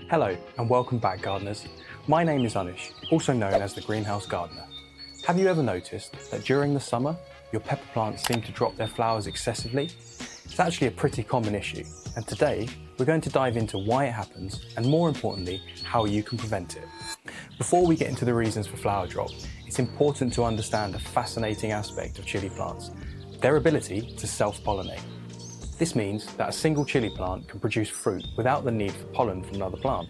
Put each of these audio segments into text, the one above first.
Hello and welcome back, gardeners. My name is Anish, also known as the Greenhouse Gardener. Have you ever noticed that during the summer, your pepper plants seem to drop their flowers excessively? It's actually a pretty common issue, and today we're going to dive into why it happens and, more importantly, how you can prevent it. Before we get into the reasons for flower drop, it's important to understand a fascinating aspect of chilli plants, their ability to self-pollinate. This means that a single chilli plant can produce fruit without the need for pollen from another plant.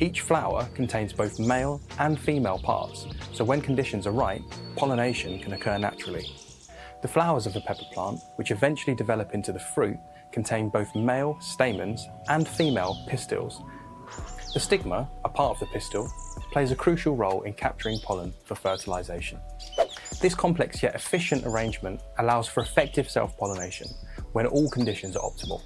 Each flower contains both male and female parts, so when conditions are right, pollination can occur naturally. The flowers of the pepper plant, which eventually develop into the fruit, contain both male stamens and female pistils. The stigma, a part of the pistil, plays a crucial role in capturing pollen for fertilization. This complex yet efficient arrangement allows for effective self-pollination when all conditions are optimal.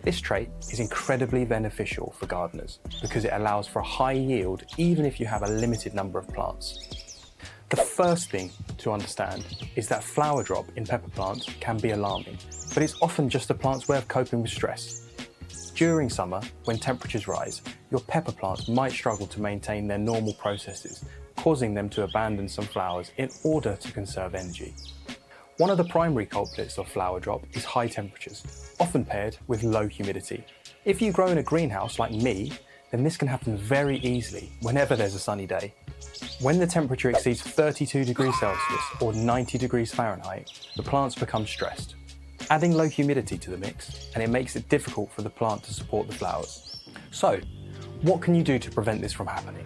This trait is incredibly beneficial for gardeners because it allows for a high yield even if you have a limited number of plants. The first thing to understand is that flower drop in pepper plants can be alarming, but it's often just the plant's way of coping with stress. During summer, when temperatures rise, your pepper plants might struggle to maintain their normal processes, causing them to abandon some flowers in order to conserve energy. One of the primary culprits of flower drop is high temperatures, often paired with low humidity. If you grow in a greenhouse like me, then this can happen very easily whenever there's a sunny day. When the temperature exceeds 32 degrees Celsius or 90 degrees Fahrenheit, the plants become stressed, adding low humidity to the mix, and it makes it difficult for the plant to support the flowers. So, what can you do to prevent this from happening?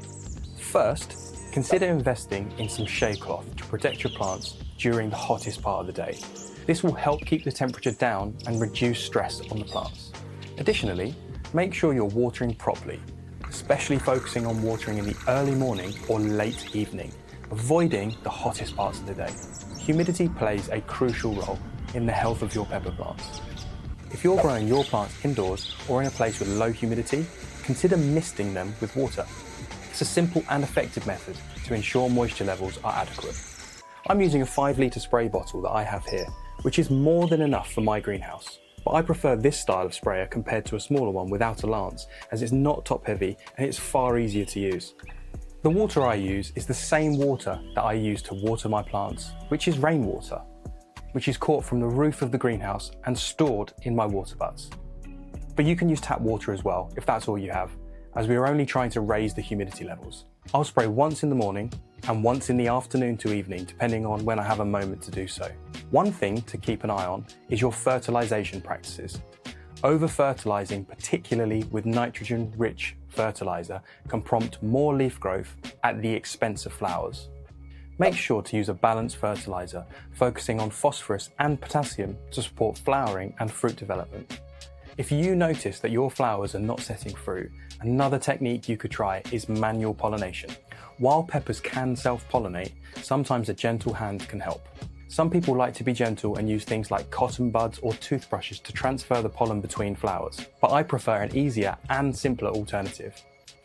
First, consider investing in some shade cloth to protect your plants during the hottest part of the day. This will help keep the temperature down and reduce stress on the plants. Additionally, make sure you're watering properly, especially focusing on watering in the early morning or late evening, avoiding the hottest parts of the day. Humidity plays a crucial role in the health of your pepper plants. If you're growing your plants indoors or in a place with low humidity, consider misting them with water. It's a simple and effective method to ensure moisture levels are adequate. I'm using a 5-litre spray bottle that I have here, which is more than enough for my greenhouse. But I prefer this style of sprayer compared to a smaller one without a lance, as it's not top heavy and it's far easier to use. The water I use is the same water that I use to water my plants, which is rainwater, which is caught from the roof of the greenhouse and stored in my water butts. But you can use tap water as well, if that's all you have, as we are only trying to raise the humidity levels. I'll spray once in the morning and once in the afternoon to evening, depending on when I have a moment to do so. One thing to keep an eye on is your fertilization practices. Over-fertilizing, particularly with nitrogen-rich fertilizer, can prompt more leaf growth at the expense of flowers. Make sure to use a balanced fertilizer, focusing on phosphorus and potassium to support flowering and fruit development. If you notice that your flowers are not setting fruit, another technique you could try is manual pollination. While peppers can self-pollinate, sometimes a gentle hand can help. Some people like to be gentle and use things like cotton buds or toothbrushes to transfer the pollen between flowers, but I prefer an easier and simpler alternative.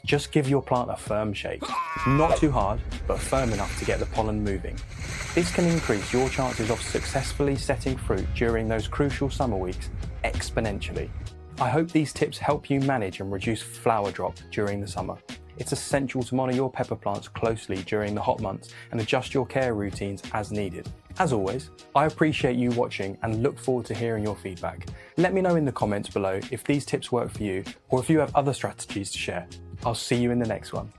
Just give your plant a firm shake, not too hard, but firm enough to get the pollen moving. This can increase your chances of successfully setting fruit during those crucial summer weeks exponentially. I hope these tips help you manage and reduce flower drop during the summer. It's essential to monitor your pepper plants closely during the hot months and adjust your care routines as needed. As always, I appreciate you watching and look forward to hearing your feedback. Let me know in the comments below if these tips work for you or if you have other strategies to share. I'll see you in the next one.